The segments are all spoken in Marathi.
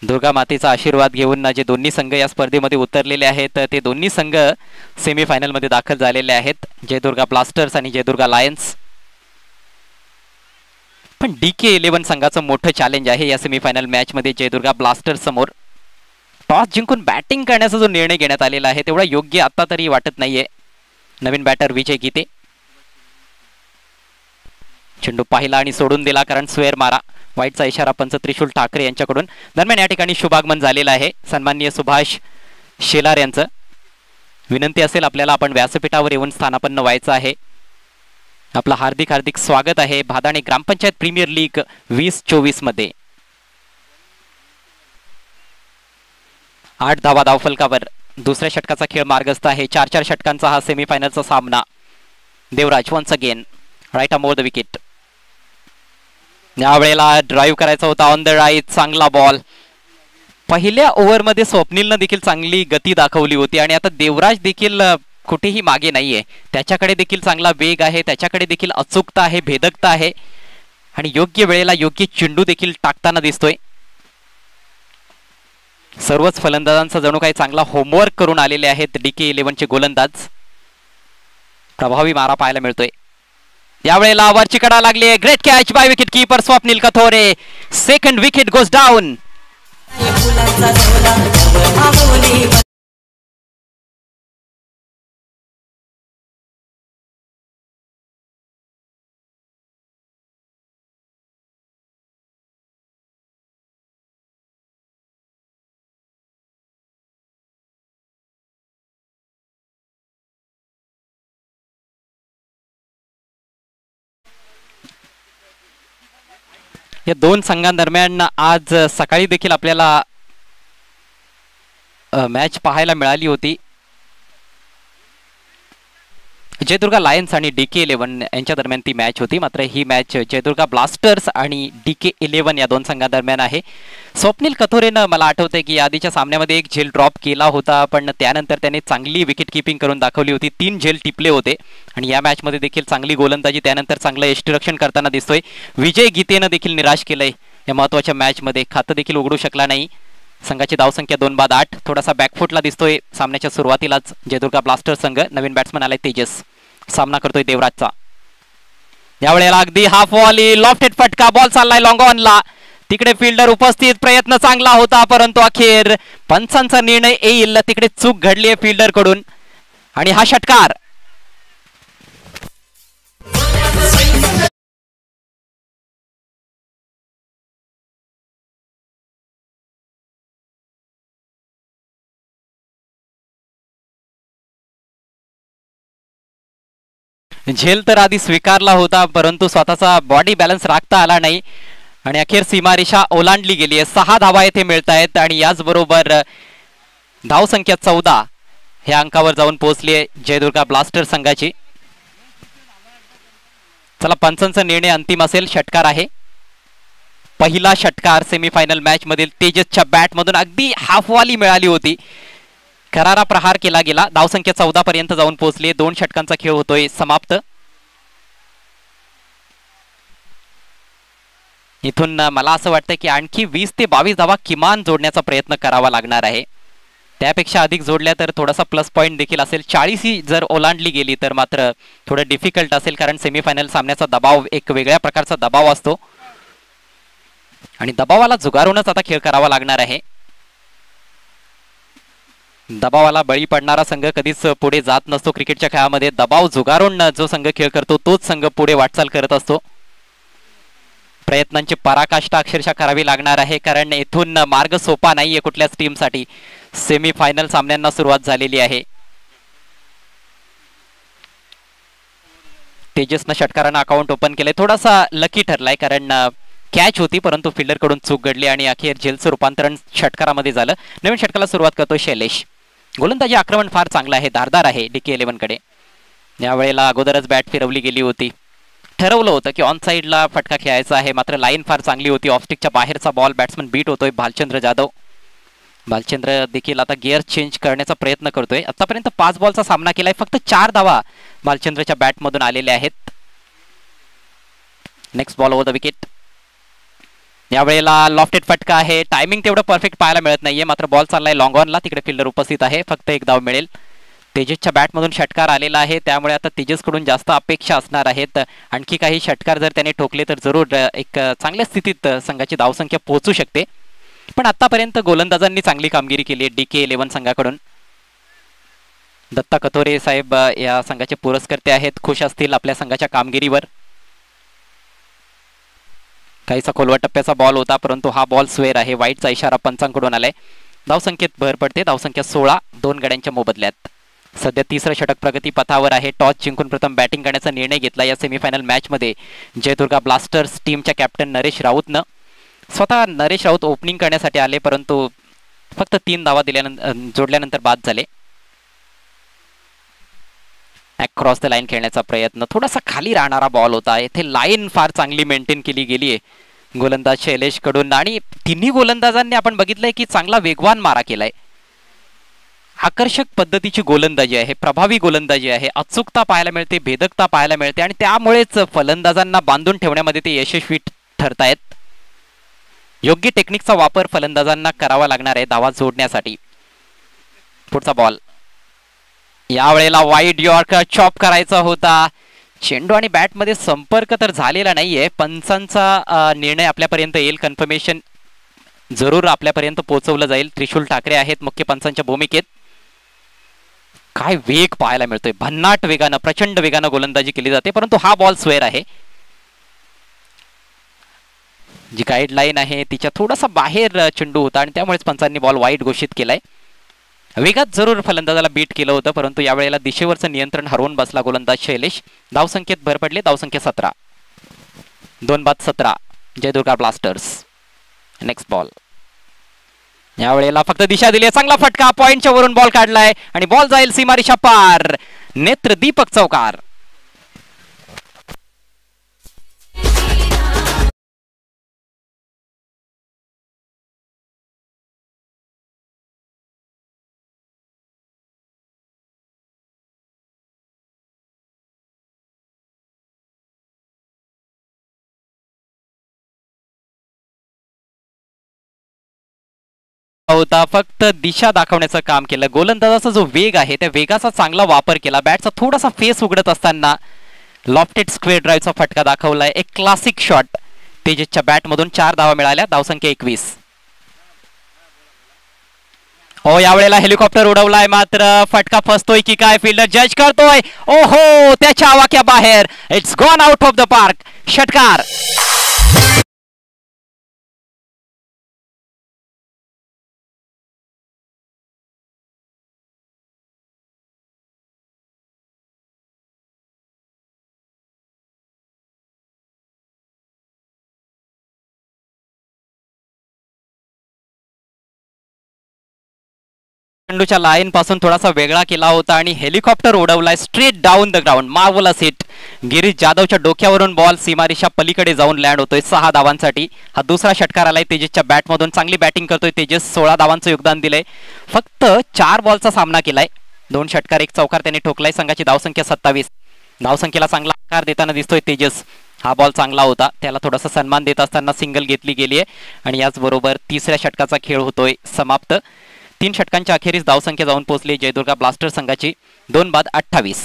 दुर्गा मातेचा आशीर्वाद घेऊन जे दोन्ही संघ या स्पर्धेमध्ये उतरलेले आहेत ते दोन्ही संघ सेमीफायनलमध्ये दाखल झालेले आहेत, जयदुर्गा ब्लास्टर्स आणि जयदुर्गा लायन्स. पण DK11 संघाचं मोठं चॅलेंज आहे या सेमीफायनल मॅचमध्ये जयदुर्गा ब्लास्टर्स समोर. टॉस जिंकून बॅटिंग करण्याचा जो निर्णय घेण्यात आलेला आहे तेवढा योग्य आता तरी वाटत नाहीये. नवीन बॅटर विजय गीते. चेंडू पाहिला आणि सोडून दिला कारण स्वेअर मारा. वाईटचा इशारा पंच त्रिशूल ठाकरे यांच्याकडून. दरम्यान या ठिकाणी शुभागमन झालेलं आहे सन्माननीय सुभाष शेलार यांचं. विनंती असेल आपल्याला आपण व्यासपीठावर येऊन स्थानापन्न व्हायचं आहे. आपलं हार्दिक हार्दिक स्वागत आहे भादाणे ग्रामपंचायत प्रीमियर लीग 2024 मध्ये. 8 धावा धावफलकावर. दुसऱ्या षटकाचा खेळ मार्गस्थ आहे. 4-4 षटकांचा हा सेमीफायनलचा सामना. Devraj once again right arm over the wicket. यावेळेला ड्राईव्ह करायचा होता ऑन द राईट. चांगला बॉल. पहिल्या ओव्हरमध्ये स्वप्नीलनं देखील चांगली गती दाखवली होती आणि आता देवराज देखील कुठेही मागे नाहीये. त्याच्याकडे देखील चांगला वेग आहे, त्याच्याकडे देखील अचूकता आहे, भेदकता आहे आणि योग्य वेळेला योग्य चेंडू देखील टाकताना दिसतोय. सर्वच फलंदाजांचा जणू काही चांगला होमवर्क करून आलेले आहेत DK11 चे गोलंदाज. प्रभावी मारा पाहायला मिळतोय. यावेळेला वरची कडा लागली. Great catch by wicket keeper Swapnil Kathore. Second wicket goes down. या दोन संघांदरम्यान आज सकाळी देखील आपल्याला मॅच पाहायला मिळाली होती. जयदुर्गा लायन्स आणि DK11 यांच्या दरम्यान ती मॅच होती. मात्र ही मॅच जयदुर्गा ब्लास्टर्स आणि DK11 या दोन संघांदरम्यान आहे. स्वप्नील कथोरेनं मला आठवतंय की आधीच्या सामन्यामध्ये एक झेल ड्रॉप केला होता, पण त्यानंतर त्याने चांगली विकेट किपिंग करून दाखवली होती. 3 झेल टिपले होते आणि या मॅचमध्ये देखील चांगली गोलंदाजी, त्यानंतर चांगलं यष्टिरक्षण करताना दिसतोय. विजय गीतेनं देखील निराश केलंय या महत्त्वाच्या मॅचमध्ये. खातं देखील उघडू शकला नाही. संघाची धावसंख्या 2-8. थोडासा बॅकफुटला दिसतोय सामन्याच्या सुरुवातीलाच जयदुर्गा ब्लास्टर्स संघ. नवीन बॅट्समन आलाय तेजस. सामना करतोय देवराजचा. यावेळेला अगदी हाफ वॉली लॉफ्टेड फटका. बॉल चाललाय लॉंग ऑनला. तिकडे फिल्डर उपस्थित. प्रयत्न चांगला होता परंतु अखेर पंचांचा निर्णय येईल. तिकडे चूक घडली आहे फिल्डर कडून आणि हा षटकार. झेल तर आधी स्वीकारला होता परंतु स्वतःचा बॉडी बॅलन्स राखता आला नाही आणि अखेर सीमारेषा ओलांडली गेली आहे. 6 धावा येथे मिळत आहेत आणि याचबरोबर धावसंख्या 14 ह्या अंकावर जाऊन पोहोचली आहे जयदुर्गा ब्लास्टर्स संघाची. चला पंचांचा निर्णय अंतिम असेल. षटकार आहे. पहिला षटकार सेमीफायनल मॅच मधील तेजसच्या बॅट मधून अगदी हाफवाली मिळाली होती. करारा प्रहार केला गेला. धावसंख्या 14 पर्यंत जाऊन पोहोचली. 2 षटकांचा खेळ होतोय समाप्त. इथून मला असं वाटतं की आणखी 20 ते 22 धावा किमान जोडण्याचा प्रयत्न करावा लागणार आहे. त्यापेक्षा अधिक जोडल्या तर थोडासा प्लस पॉईंट देखील असेल. 40 ही जर ओलांडली गेली तर मात्र थोडं डिफिकल्ट असेल कारण सेमीफायनल सामन्याचा दबाव एक वेगळ्या प्रकारचा दबाव असतो आणि दबावाला झुगारूनच आता खेळ करावा लागणार आहे. दबावाला बळी पडणारा संघ कधीच पुढे जात नसतो क्रिकेटच्या खेळामध्ये. दबाव झुगारून जो संघ खेळ करतो तोच संघ पुढे वाटचाल करत असतो. प्रयत्नांची पराकाष्ठा अक्षरशः करावी लागणार आहे कारण इथून मार्ग सोपा नाहीये कुठल्याच टीमसाठी. सेमीफायनल सामन्यांना सुरुवात झालेली आहे. तेजसनं षटकारानं अकाउंट ओपन केलंय. थोडासा लकी ठरलाय कारण कॅच होती परंतु फिल्डर कडून चूक घडली आणि अखेर झेलचं रूपांतरण षटकारामध्ये झालं. नवीन षटकाला सुरुवात करतो शैलेश. गोलंदाजी आक्रमण फार चांगलं आहे, धारदार आहे DK11 कडे. यावेळेला अगोदरच बॅट फिरवली गेली होती. ठरवलं होतं की ऑन साईडला फटका खेळायचा आहे मात्र लाईन फार चांगली होती. ऑफस्टिकच्या बाहेरचा बॉल बॅट्समन बीट होतोय भालचंद्र जाधव. भालचंद्र देखील आता गिअर चेंज करण्याचा प्रयत्न करतोय. आतापर्यंत 5 बॉलचा सामना केलाय. फक्त 4 धावा भालचंद्रच्या बॅटमधून आलेल्या आहेत. Next ball over the wicket. यावेळेला लॉफ्टेड फटका आहे, टायमिंग तेवढं परफेक्ट पाहायला मिळत नाहीये, मात्र बॉल चाललाय लॉंग ऑनला, तिकडे फिल्डर उपस्थित आहे, फक्त एक धाव मिळेल. तेजसच्या बॅटमधून षटकार आलेला आहे, त्यामुळे आता तेजसकडून जास्त अपेक्षा असणार आहेत. आणखी काही षटकार जर त्याने ठोकले तर जरूर एक चांगल्या स्थितीत संघाची धावसंख्या पोहोचू शकते. पण आतापर्यंत गोलंदाजांनी चांगली कामगिरी केली आहे DK11 संघाकडून. दत्ता कथोरे साहेब या संघाचे पुरस्कर्ते आहेत, खुश असतील आपल्या संघाच्या कामगिरीवर. काहीसा खोलवा टप्प्याचा बॉल होता, परंतु हा बॉल स्वेअर आहे, वाईटचा इशारा पंचांकडून आलाय. धावसंख्येत भर पडते, धावसंख्या 16 2 गड्यांच्या मोबदल्यात. सध्या तिसरं षटक प्रगती पथावर आहे. टॉस जिंकून प्रथम बॅटिंग करण्याचा निर्णय घेतला या सेमीफायनल मॅचमध्ये जयदुर्गा ब्लास्टर्स टीमच्या कॅप्टन नरेश राऊतनं. स्वतः नरेश राऊत ओपनिंग करण्यासाठी आले, परंतु फक्त 3 धावा जोडल्यानंतर बाद झाले. अक्रॉस द लाईन खेळण्याचा प्रयत्न, थोडासा खाली राहणारा बॉल होता. येथे लाईन फार चांगली मेंटेन केली गेली आहे गोलंदाज शैलेश कडून, आणि तिन्ही गोलंदाजांनी आपण बघितलंय की चांगला वेगवान मारा केलाय. आकर्षक पद्धतीची गोलंदाजी आहे, प्रभावी गोलंदाजी आहे, अचूकता पाहायला मिळते, भेदकता पाहायला मिळते, आणि त्यामुळेच फलंदाजांना बांधून ठेवण्यामध्ये ते यशस्वी ठरतायत. योग्य टेक्निकचा वापर फलंदाजांना करावा लागणार आहे धावा जोडण्यासाठी. पुढचा बॉल, यावेळेला वाईड यॉर्कर चॉप करायचा होता. चेंडू आणि बॅटमध्ये संपर्क तर झालेला नाहीये. पंचांचा निर्णय आपल्यापर्यंत येईल, कन्फर्मेशन जरूर आपल्यापर्यंत पोहोचवलं जाईल. त्रिशूल ठाकरे आहेत मुख्य पंचांच्या भूमिकेत. काय वेग पाहायला मिळतोय, भन्नाट वेगानं, प्रचंड वेगानं गोलंदाजी केली जाते, परंतु हा बॉल स्वेअर आहे. जी गाईडलाईन आहे तिच्या थोडासा बाहेर चेंडू होता, आणि त्यामुळेच पंचांनी बॉल वाईड घोषित केलाय. वेगात जरूर फलंदाजाला बीट केलं होतं, परंतु यावेळेला दिशेवरचं नियंत्रण हरवून बसला गोलंदाज शैलेश. धावसंख्येत भर पडली, धावसंख्या 17 2 बाद 17 जयदुर्गा ब्लास्टर्स. नेक्स्ट बॉल, यावेळेला फक्त दिशा दिली, चांगला फटका, पॉइंटच्या वरून बॉल काढलाय आणि बॉल जाईल सीमारेषा पार. नेत्र दीपक चौकार. होता, फक्त दिशा दाखवण्याचं काम केलं. गोलंदाजाचा जो वेग आहे त्या वेगाचा चांगला वापर केला. बॅटचा थोडासा फेस उघडत असताना लॉफ्टेड स्क्वेअर ड्राईव्हचा फटका दाखवलाय. एक क्लासिक शॉट. तेजसच्या बॅटमधून 4 धावा मिळाल्या, धावसंख्या 21. हो, यावेळेला हेलिकॉप्टर उडवलाय, मात्र फटका फसतोय की काय, फिल्डर जज करतोय. ओहो, त्याच्या आवाक्या बाहेर. It's gone out of the park. षटकार. चेंडूच्या लाईन पासून थोडासा वेगळा केला होता आणि हेलिकॉप्टर उडवलाय straight down the ground. Marvellous hit. Girish जाधवच्या डोक्यावरून बॉल सीमारेषा पलीकडे जाऊन लँड होतोय 6 धावांसाठी. हा दुसरा षटकार आलाय तेजसच्या बॅटमधून. चांगली बॅटिंग करतोय तेजस, 16 धावांचं योगदान दिलंय. फक्त 4 बॉलचा सामना केलाय, 2 षटकार 1 चौकार त्याने ठोकलाय. संघाची धावसंख्या 27. धावसंख्येला चांगला आकार देताना दिसतोय तेजस. हा बॉल चांगला होता, त्याला थोडासा सन्मान देत असताना सिंगल घेतली गेली आहे आणि याचबरोबर तिसऱ्या षटकाचा खेळ होतोय समाप्त. 3 षटकांच्या अखेरीस धावसंख्या जाऊन पोहोचली जयदुर्गा ब्लास्टर संघाची 2 बाद 28.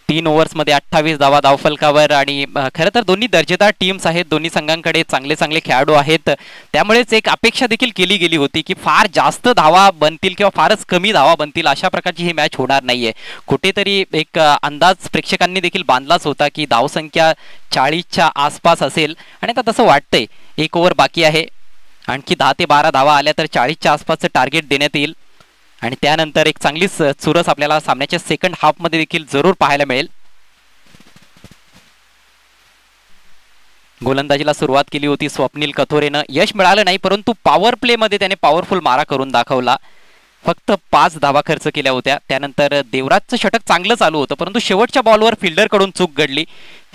3 ओव्हर्समध्ये 28 धावा धावफलकावर. आणि खरं तर दोन्ही दर्जेदार टीम्स आहेत, दोन्ही संघांकडे चांगले चांगले खेळाडू आहेत, त्यामुळेच एक अपेक्षा देखील केली गेली होती की फार जास्त धावा बनतील किंवा फारच कमी धावा बनतील अशा प्रकारची ही मॅच होणार नाहीये. कुठेतरी एक अंदाज प्रेक्षकांनी देखील बांधलाच होता की धावसंख्या 40च्या आसपास असेल आणि आता तसं वाटतंय. 1 ओव्हर बाकी आहे, आणखी 10 ते 12 धावा आल्या तर 40च्या आसपासचं टार्गेट देण्यात येईल आणि त्यानंतर एक चांगलीच चुरस आपल्याला सामन्याच्या सेकंड हाफमध्ये देखील जरूर पाहायला मिळेल. गोलंदाजीला सुरुवात केली होती स्वप्नील कथोरेनं, यश मिळालं नाही, परंतु पॉवर प्ले मध्ये त्याने पॉवरफुल मारा करून दाखवला. फक्त 5 धावा खर्च केल्या होत्या. त्यानंतर देवराजचं षटक चांगलं चालू होतं, परंतु शेवटच्या बॉलवर फिल्डरकडून चूक घडली.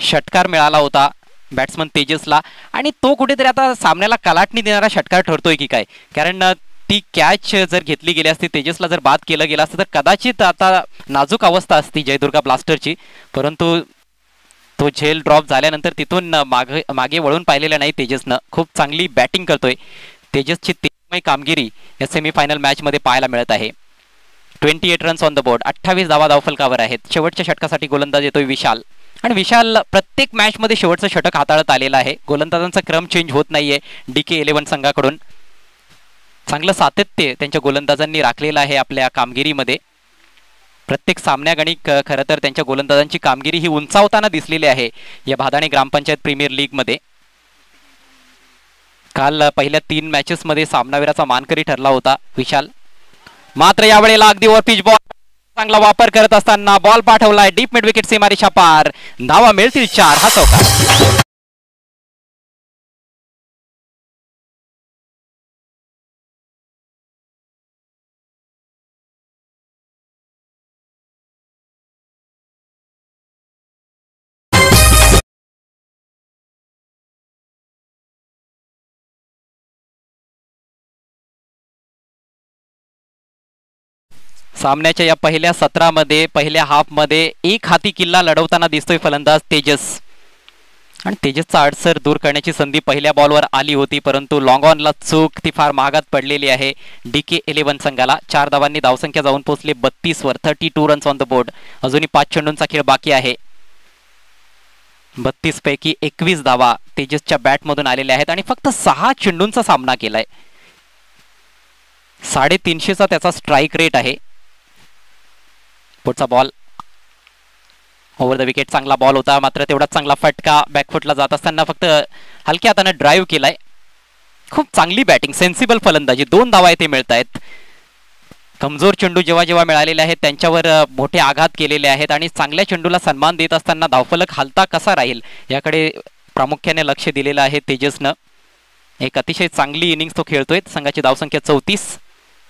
षटकार मिळाला होता बॅट्समन तेजसला आणि तो कुठेतरी आता सामन्याला कलाटणी देणारा षटकार ठरतोय की काय, कारण ती कॅच जर घेतली गेली असती, तेजसला जर बाद केलं गेलं असतं तर कदाचित आता नाजूक अवस्था असती जयदुर्गा ब्लास्टरची. परंतु तो झेल ड्रॉप झाल्यानंतर तिथून मागे वळून पाहिलेलं नाही तेजसनं. खूप चांगली बॅटिंग करतोय तेजसची तेजमय कामगिरी या सेमीफायनल मॅचमध्ये पाहायला मिळत आहे. 28 रन्स ऑन द बोर्ड, 28 धावा धावफलकावर आहेत. शेवटच्या षटकासाठी गोलंदाज येतोय विशाल, आणि विशाल प्रत्येक मॅचमध्ये शेवटचं षटक हाताळत आलेला आहे. गोलंदाजांचा क्रम चेंज होत नाहीये DK11 संघाकडून. चांगलं सातत्य त्यांच्या गोलंदाजांनी राखलेलं आहे आपल्या कामगिरीमध्ये. प्रत्येक सामन्यागणिक खरं तर त्यांच्या गोलंदाजांची कामगिरी ही उंचावताना दिसलेली आहे या भादाणे ग्रामपंचायत प्रीमियर लीगमध्ये. काल पहिल्या 3 मॅचेसमध्ये सामनावीराचा मानकरी ठरला होता विशाल. मात्र यावेळेला अगदी वर पिच बॉल चांगला वापर करत असताना बॉल पाठवलाय डीप मिड विकेट सीमारेषा पार. धावा मिळतील 4. हा चौकार. सामन्याच्या या पहिल्या सत्रामध्ये पहिल्या हाफमध्ये एक हाती किल्ला लढवताना दिसतोय फलंदाज तेजस, आणि तेजसचा अडसर दूर करण्याची संधी पहिल्या बॉलवर आली होती, परंतु लॉंग ऑनला चूक ती फार महागात पडलेली आहे DK11 संघाला. 4 धावांनी धावसंख्या जाऊन पोहोचली 32 वर. 32 रन्स ऑन द बोर्ड. अजूनही 5 चेंडूंचा खेळ बाकी आहे. 32 पैकी 21 धावा तेजसच्या बॅटमधून आलेल्या आहेत आणि फक्त 6 चेंडूंचा सामना केलाय. 350चा त्याचा स्ट्राईक रेट आहे. पुढचा बॉल ओव्हर द विकेट, चांगला बॉल होता, मात्र तेवढाच चांगला फटका बॅकफुटला जात असताना फक्त हलक्या हाताने ड्राईव्ह केलाय. खूप चांगली बॅटिंग, सेन्सिबल फलंदाजी. 2 धावा इथे मिळत आहेत. कमजोर चेंडू जेव्हा जेव्हा मिळालेले आहेत त्यांच्यावर मोठे आघात केलेले आहेत, आणि चांगल्या चेंडूला सन्मान देत असताना धावफलक हलता कसा राहील याकडे प्रामुख्याने लक्ष दिलेलं आहे तेजसनं. एक अतिशय चांगली इनिंग्स तो खेळतोय. संघाची धावसंख्या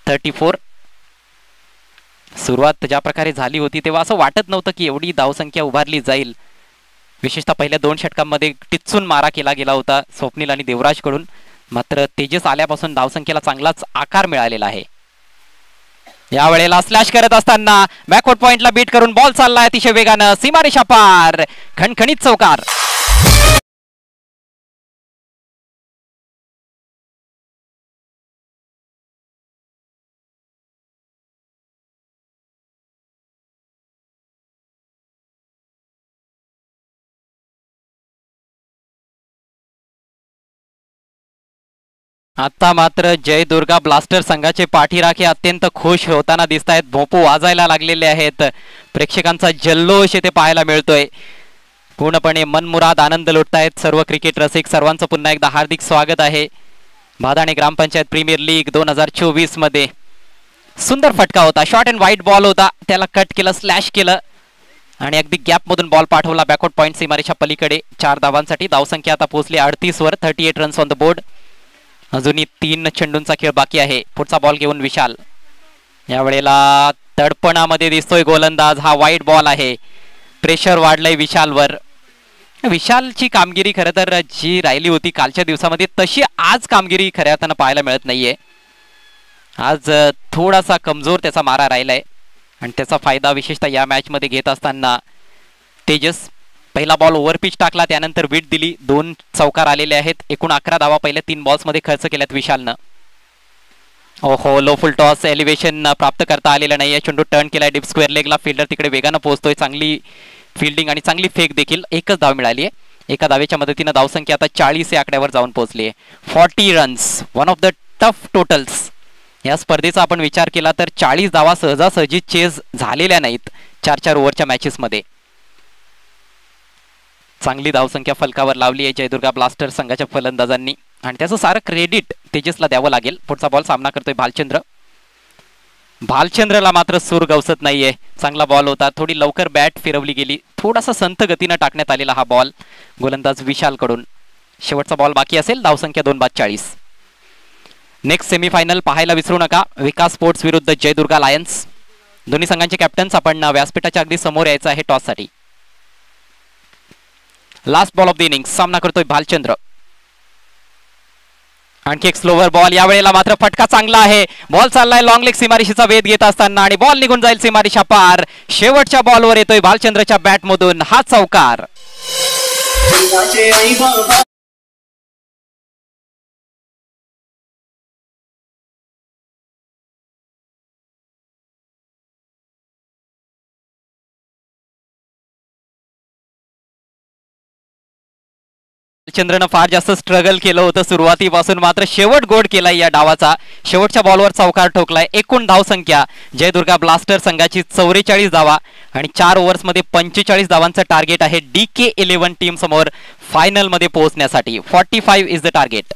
34. सुरुवात ज्या प्रकारे झाली होती तेव्हा असं वाटत नव्हतं की एवढी धावसंख्या उभारली जाईल. विशेषतः पहिल्या 2 षटकांमध्ये टिच्चून मारा केला गेला होता स्वप्नील आणि देवराज कडून. मात्र तेजस आल्यापासून धावसंख्येला चांगलाच आकार मिळालेला आहे. यावेळेला स्लॅश करत असताना बॅकवर्ड पॉइंटला बीट करून बॉल चाललाय अतिशय वेगानं. सीमारेषा पार. खणखणीत चौकार. आता मात्र जय दुर्गा ब्लास्टर संघाचे पाठीराखे अत्यंत खुश होताना दिसत आहेत. भोपू वाजायला लागलेले आहेत. प्रेक्षकांचा जल्लोष येथे पाहायला मिळतोय. पूर्णपणे मनमुराद आनंद लुटतायत सर्व क्रिकेट रसिक. सर्वांचं पुन्हा एकदा हार्दिक स्वागत आहे भादाणे ग्रामपंचायत प्रीमियर लीग 2024 मध्ये. सुंदर फटका होता, शॉर्ट अँड व्हाईट बॉल होता, त्याला कट केलं, स्लॅश केलं आणि अगदी गॅप मधून बॉल पाठवला बॅकवर्ड पॉइंट सीमारेषा पलीकडे. 4 धावांसाठी धावसंख्या आता पोहोचली 38 वर. 38 रन्स ऑन द बोर्ड. अजूनही 3 चेंडूंचा खेळ बाकी आहे. पुढचा बॉल घेऊन विशाल. यावेळेला तडपणामध्ये दिसतोय गोलंदाज. हा वाईट बॉल आहे. प्रेशर वाढलंय विशालवर. विशालची कामगिरी खरं तर जी राहिली होती कालच्या दिवसामध्ये तशी आज कामगिरी खऱ्या अर्थानं पाहायला मिळत नाहीये. आज थोडासा कमजोर त्याचा मारा राहिलाय आणि त्याचा फायदा विशेषतः या मॅच मध्ये घेत असताना तेजस. पहिला बॉल ओव्हर पिच टाकला, त्यानंतर विट दिली. 2 चौकार आलेले आहेत. एकूण 11 धावा पहिल्या 3 बॉल्स मध्ये खर्च केल्यात विशालनं. ओहो, लो फुल टॉस एलिव्हेशन प्राप्त करता आलेलं नाही. चेंडू टर्न केलाय डीप स्क्वेअर लेगला. फिल्डर तिकडे वेगानं पोहोचतोय. चांगली फिल्डिंग आणि चांगली फेक देखील. 1च धाव मिळाली आहे. एका धावेच्या मदतीनं धावसंख्या आता 40 या आकड्यावर जाऊन पोहोचली आहे. 40 runs, one of the tough totals. या स्पर्धेचा आपण विचार केला तर 40 धावा सहजासहजी चेज झालेल्या नाहीत 4-4 ओव्हरच्या मॅचेस मध्ये. चांगली धावसंख्या फलकावर लावली आहे जयदुर्गा ब्लास्टर संघाच्या फलंदाजांनी आणि त्याचं सारं क्रेडिट तेजसला द्यावं लागेल. पुढचा बॉल सामना करतोय भालचंद्र. भालचंद्रला मात्र सूर गवसत नाहीये. चांगला बॉल होता, थोडी लवकर बॅट फिरवली गेली. थोडासा संथ गतीनं टाकण्यात आलेला हा बॉल गोलंदाज विशाल कडून. शेवटचा बॉल बाकी असेल. धावसंख्या 2-40. नेक्स्ट सेमीफायनल पाहायला विसरू नका. विकास स्पोर्ट्स विरुद्ध जयदुर्गा लायन्स. दोन्ही संघांचे कॅप्टन्स आपण व्यासपीठाच्या अगदी समोर यायचं आहे टॉस साठी. Last ball of the inning. सामना करतोय भालचंद्र. आणखी एक स्लोवर बॉल. यावेळेला मात्र फटका चांगला आहे. बॉल चाललाय लॉंग लेग सीमारेषेचा वेध घेत असताना आणि बॉल निघून जाईल सीमारेषा पार. शेवटच्या बॉलवर येतोय भालचंद्रच्या बॅट मधून हा चौकार. चंद्रनं फार जास्त स्ट्रगल केलं होतं सुरुवातीपासून, मात्र शेवट गोड केलाय या डावाचा. शेवटच्या बॉलवर चौकार ठोकलाय. एकूण धावसंख्या जयदुर्गा ब्लास्टर संघाची 44 धावा आणि 4 ओव्हर्समध्ये 45 धावांचं टार्गेट आहे DK11 टीम समोर फायनल मध्ये पोहोचण्यासाठी. 45 इज द टार्गेट.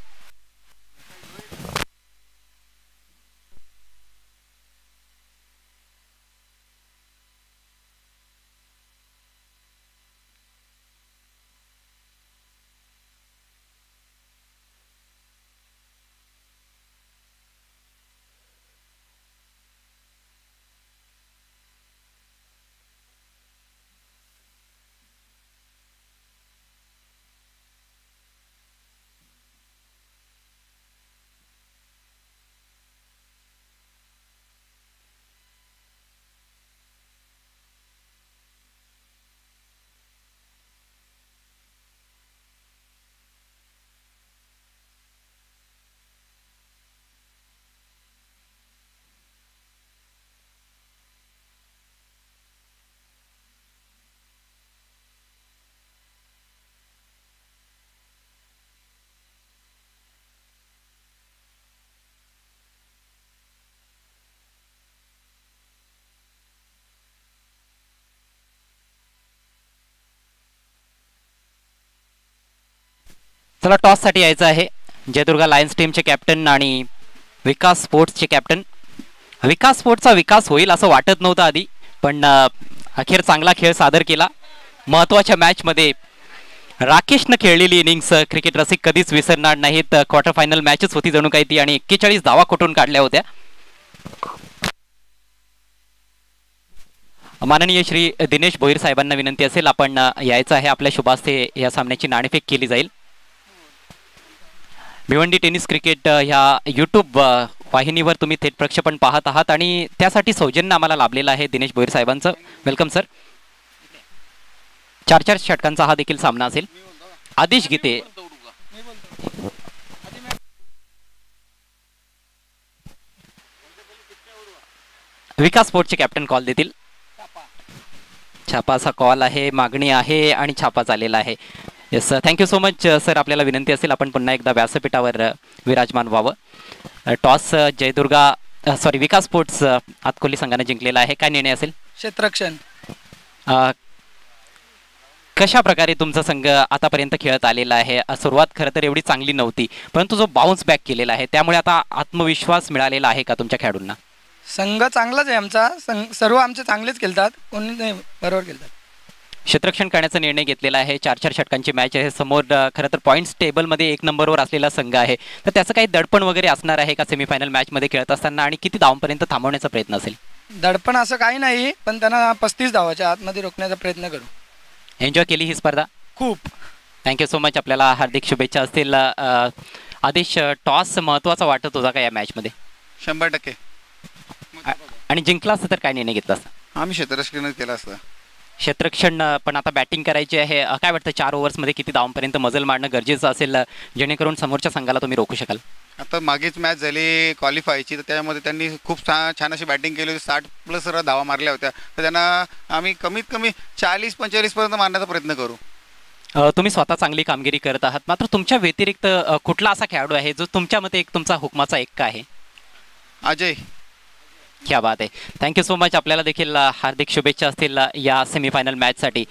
चला टॉस साठी यायचं आहे. जयदुर्गा लायन्स टीमचे कॅप्टन आणि विकास स्पोर्ट्सचे कॅप्टन. विकास स्पोर्ट्सचा विकास होईल असं वाटत नव्हतं आधी, पण अखेर चांगला खेळ सादर केला. महत्त्वाच्या मॅच मध्ये राकेशनं खेळलेली इनिंग्स क्रिकेट रसिक कधीच विसरणार नाहीत. क्वार्टर फायनल मॅचच होती जणू काही ती, आणि 41 धावा कुठून काढल्या होत्या. माननीय श्री दिनेश भोईर साहेबांना विनंती असेल आपण यायचं आहे. आपल्या शुभास्ते या सामन्याची नाणेफेक केली जाईल. भिवंडी टेनिस क्रिकेट ह्या यूट्यूब वाहिनीवर तुम्ही थेट प्रक्षेपण पाहत आहात आणि त्यासाठी सौजन्य आम्हाला लाभलेलं आहे दिनेश भोईर साहेबांचं. Welcome sir. 4 षटकांचा हा देखील सामना असेल. आदेश गीते विकास स्पोर्ट्सचे कॅप्टन कॉल देतील. छापाचा कॉल आहे, मागणी आहे आणि छापा झालेला आहे. Yes sir, thank you so much sir. आपल्याला विनंती असेल आपण पुन्हा एकदा व्यासपीठावर विराजमान व्हावं. टॉस विकास स्पोर्ट्स आतकोली संघाने जिंकलेला आहे. काय निर्णय असेल? क्षेत्ररक्षण. कशा प्रकारे तुमचा संघ आतापर्यंत खेळत आलेला आहे? सुरुवात खरं तर एवढी चांगली नव्हती, परंतु जो बाउन्स बॅक केलेला आहे त्यामुळे आता आत्मविश्वास मिळालेला आहे का तुमच्या खेळाडूंना? संघ चांगलाच आहे आमचा. सर्व आमचे चांगलेच खेळतात, कोणी नाही बरोबर खेळतात. क्षेत्ररक्षण करण्याचा निर्णय घेतलेला आहे. 4 षटकांची मॅच आहे. समोर खरं तर पॉईंट्स टेबलमध्ये 1 नंबरवर असलेला संघ आहे, तर त्याचं काही दडपण वगैरे असणार आहे का सेमीफायनल मॅचमध्ये खेळत असताना, आणि किती धावांपर्यंत थांबवण्याचा प्रयत्न असेल? दडपण असं काही नाही, पण त्यांना 35 धावाच्या आतमध्ये रोखण्याचा प्रयत्न करू. एन्जॉय केली ही स्पर्धा? खूप. Thank you so much. आपल्याला हार्दिक शुभेच्छा असतील. आदेश, टॉस महत्त्वाचा वाटत होता का या मॅचमध्ये? 100%. आणि जिंकला असतं तर काय निर्णय घेतला असता? आम्ही क्षेत्ररक्षण केला असतं. क्षेत्ररक्षण पण आता बॅटिंग करायची आहे. काय वाटतं 4 ओव्हर्समध्ये किती धावांपर्यंत मजल मारणं गरजेचं असेल जेणेकरून समोरच्या संघाला तुम्ही रोखू शकाल? आता मागेच मॅच झाली क्वालिफायची, तर त्यामध्ये त्यांनी खूप छान अशी बॅटिंग केली होती. 60+ धावा मारल्या होत्या, तर त्यांना आम्ही कमीत कमी 40-45 पर्यंत मारण्याचा प्रयत्न करू. तुम्ही स्वतः चांगली कामगिरी करत आहात, मात्र तुमच्या व्यतिरिक्त कुठला असा खेळाडू आहे जो तुमच्या मते एक तुमचा हुकमाचा एक आहे? अजय. क्या बात आहे. Thank you so much. आपल्याला देखील हार्दिक शुभेच्छा असतील या सेमीफायनल मॅचसाठी.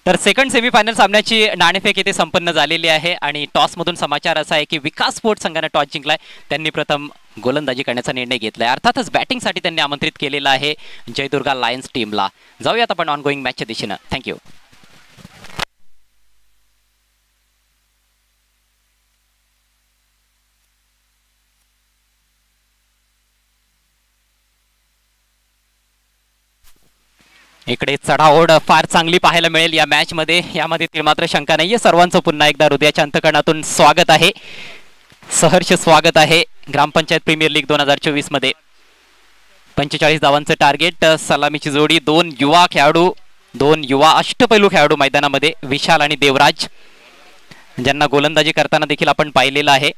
तर सेकंड सेमीफायनल सामन्याची नाणेफेक येथे संपन्न झालेली आहे आणि टॉसमधून समाचार असा आहे की विकास स्पोर्ट्स संघाने टॉस जिंकलाय. त्यांनी प्रथम गोलंदाजी करण्याचा निर्णय घेतलाय. अर्थातच बॅटिंगसाठी त्यांनी आमंत्रित केलेलं आहे जयदुर्गा लायन्स टीमला. जाऊयात आपण ऑनगोईंग मॅचच्या दिशेनं. थँक्यू. इकडे चढाओढ फार चांगली पाहायला मिळेल या मॅच मध्ये, यामध्ये मात्र शंका नाहीये. सर्वांचं पुन्हा एकदा हृदयाच्या अंतकरणातून स्वागत आहे, सहर्ष स्वागत आहे ग्रामपंचायत प्रीमियर लीग 2024 मध्ये. 45 धावांचं टार्गेट. सलामीची जोडी, दोन युवा खेळाडू, दोन युवा अष्टपैलू खेळाडू मैदानामध्ये, विशाल आणि देवराज, ज्यांना गोलंदाजी करताना देखील आपण पाहिलेलं आहे.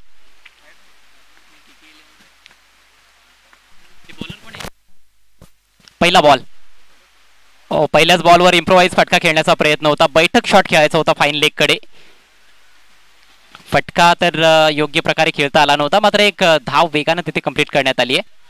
पहिला बॉल, पहिल्याच बॉलवर इम्प्रोवाइज फटका खेळण्याचा प्रयत्न होता. बैठक शॉट खेळायचा होता फाईन लेग कडे. फटका तर योग्य प्रकारे खेळता आला नव्हता, मात्र एक धाव वेगानं तिथे कंप्लीट करण्यात आली आहे.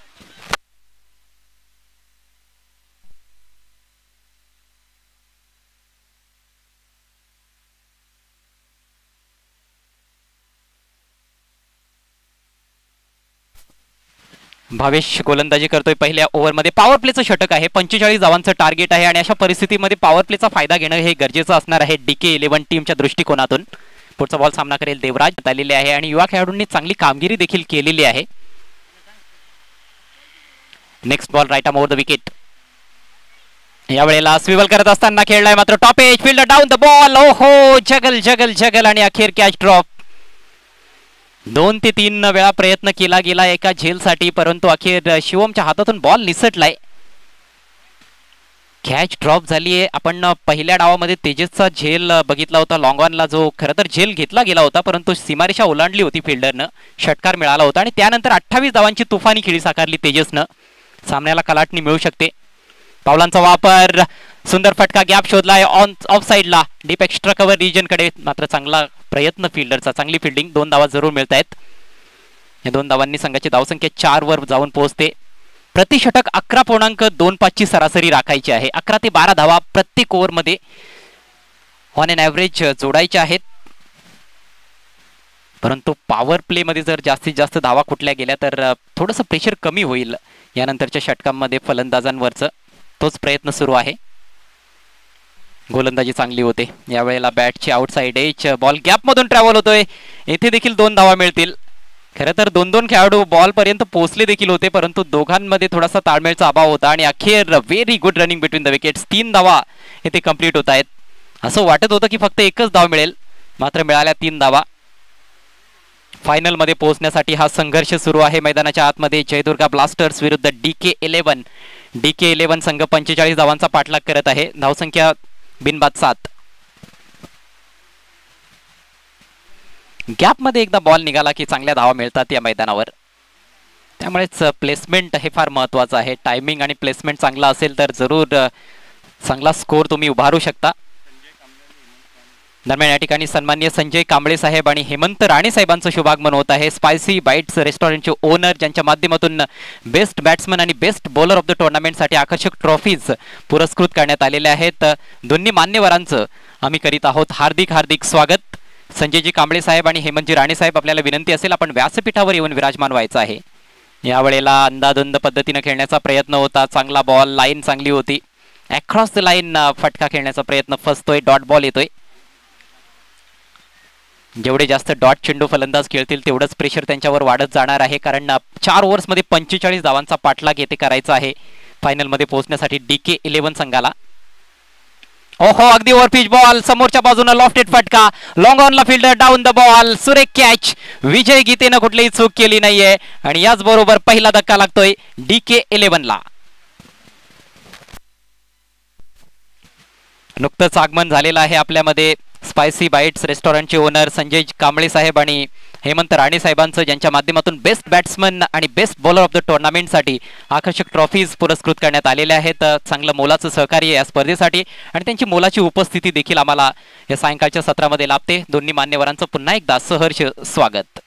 भावेश गोलंदाजी करतोय पहिल्या ओव्हरमध्ये. पॉवर प्लेचं षटक आहे, 45 धावांचं टार्गेट आहे आणि अशा परिस्थितीमध्ये पॉवर प्लेचा फायदा घेणं हे गरजेचं असणार आहे DK11 टीमच्या दृष्टिकोनातून. पुढचा बॉल सामना करेल देवराज आलेले आहे आणि युवा खेळाडूंनी चांगली कामगिरी देखील केलेली आहे. Next ball right arm over the wicket. यावेळेला स्विवल करत असताना खेळलाय मात्र top edge, fielder down the ball. ओहो, जगल जगल जगल आणि अखेर कॅच ड्रॉप. 2 ते 3 वेळा प्रयत्न केला गेला एका झेलसाठी, परंतु अखेर शिवमच्या हातातून बॉल निसटलाय. कॅच ड्रॉप झालीये. आपण पहिल्या डावामध्ये तेजसचा झेल बघितला होता लॉंग ऑनला, जो खरं तर झेल घेतला गेला होता, परंतु सीमारेषा ओलांडली होती फिल्डरनं, षटकार मिळाला होता आणि त्यानंतर 28 धावांची तुफानी खेळी साकारली तेजसनं. सामन्याला कलाटणी मिळू शकते. पावलांचा वापर, सुंदर फटका, गॅप शोधलाय ऑफ साइडला, डीप एक्स्ट्रा कव्हर रिजन कडे, मात्र चांगला प्रयत्न फिल्डरचा, चांगली फिल्डिंग. 2 धावा जरूर मिळत आहेत. या 2 धावांनी संघाची धावसंख्या 4 वर जाऊन पोहोचते. प्रतिषटक 11.25 ची सरासरी राखायची आहे. 11 ते 12 धावा प्रत्येक ओव्हरमध्ये ऑन एन ॲव्हरेज जोडायच्या आहेत. परंतु पॉवर प्ले मध्ये जर जास्तीत जास्त धावा कुठल्या गेल्या तर थोडंसं प्रेशर कमी होईल यानंतरच्या षटकांमध्ये फलंदाजांवरचं. तोच प्रयत्न सुरू आहे. गोलंदाजी चांगली होते. यावेळेला बॅटची आउटसाइड एज, बॉल गॅप मधून ट्रॅव्हल होतोय. येथे देखील 2 धावा मिळतील. खरं तर 2-2 खेळाडू बॉल पर्यंत पोहोचले देखील होते, परंतु दोघांमध्ये थोडासा ताळमेळचा अभाव होता आणि अखेर very good running between the wickets. 3 धावा येथे कंप्लीट होत आहेत. असं वाटत होतं की फक्त एकच धाव मिळेल, मात्र मिळाल्या 3 धावा. फायनल मध्ये पोहोचण्यासाठी हा संघर्ष सुरू आहे मैदानाच्या आतमध्ये. जयदुर्गा ब्लास्टर्स विरुद्ध DK11. DK11 संघ 45 धावांचा पाठलाग करत आहे. धावसंख्या बिनबाद 7. गॅप मध्ये एकदा बॉल निघाला की चांगल्या धावा मिळतात या मैदानावर. त्यामुळेच प्लेसमेंट हे फार महत्वाचं आहे. टायमिंग आणि प्लेसमेंट चांगला असेल तर जरूर चांगला स्कोर तुम्ही उभारू शकता. दरम्यान या ठिकाणी सन्माननीय संजय कांबळे साहेब आणि हेमंत राणे साहेबांचं शुभागमन होत आहे. स्पायसी बाईट्स रेस्टॉरंटचे ओनर, ज्यांच्या माध्यमातून बेस्ट बॅट्समन आणि बेस्ट बॉलर ऑफ द टुर्नामेंटसाठी आकर्षक ट्रॉफीज पुरस्कृत करण्यात आलेल्या आहेत. दोन्ही मान्यवरांचं आम्ही करीत आहोत हार्दिक हार्दिक स्वागत. संजयजी कांबळे साहेब आणि हेमंतजी राणे साहेब, आपल्याला विनंती असेल आपण व्यासपीठावर येऊन विराजमान व्हायचं आहे. यावेळेला अंदाधुंद पद्धतीनं खेळण्याचा प्रयत्न होता. चांगला बॉल, लाईन चांगली होती. अक्रॉस द लाईन फटका खेळण्याचा प्रयत्न फसतोय. डॉट बॉल येतोय. जेवढे जास्त डॉट चेंडू फलंदाज खेळतील तेवढंच प्रेशर त्यांच्यावर वाढत जाणार आहे, कारण 4 ओव्हर्समध्ये 45 धावांचा पाठलाग येथे करायचा आहे फायनलमध्ये पोहोचण्यासाठी DK11 संघाला. ओहो, अगदी ओव्हरपिच बॉल, समोरच्या बाजूने लॉफ्टेड फटका, लॉंग ऑनला फिल्डर डाऊन द बॉल, सुरेख कॅच. विजय गीतेनं कुठलीही चूक केली नाहीये आणि याच बरोबर पहिला धक्का लागतोय DK11 ला. नुकतंच आगमन झालेलं आहे आपल्यामध्ये स्पायसी बाईट्स रेस्टॉरंटचे ओनर संजय कांबळे साहेब आणि हेमंत राणे साहेबांचं, ज्यांच्या माध्यमातून बेस्ट बॅट्समन आणि बेस्ट बॉलर ऑफ द टुर्नामेंटसाठी आकर्षक ट्रॉफीज पुरस्कृत करण्यात आलेल्या आहेत. चांगलं मोलाचं सहकार्य या स्पर्धेसाठी आणि त्यांची मोलाची उपस्थिती देखील आम्हाला या सायंकाळच्या सत्रामध्ये लाभते. दोन्ही मान्यवरांचं पुन्हा एकदा सहर्ष स्वागत.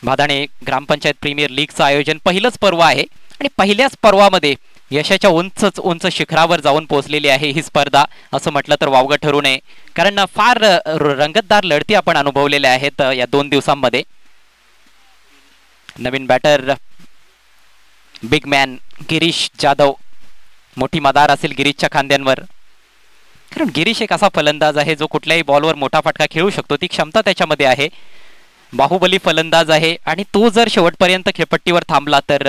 भादाणे ग्रामपंचायत प्रीमियर लीगचं आयोजन पहिलंच पर्व आहे आणि पहिल्याच पर्वामध्ये यशाच्या उंच शिखरावर जाऊन पोहोचलेली आहे ही स्पर्धा, असं म्हटलं तर वावगं ठरू नये, कारण फार रंगतदार लढती आपण अनुभवलेल्या आहेत या 2 दिवसांमध्ये. नवीन batter big man Girish Jadhav, मोठी मदार असेल गिरीशच्या खांद्यांवर, कारण गिरीश एक असा फलंदाज आहे जो कुठल्याही बॉलवर मोठा फटका खेळू शकतो. ती क्षमता त्याच्यामध्ये आहे. बाहुबली फलंदाज आहे आणि तो जर शेवटपर्यंत खेळपट्टीवर थांबला तर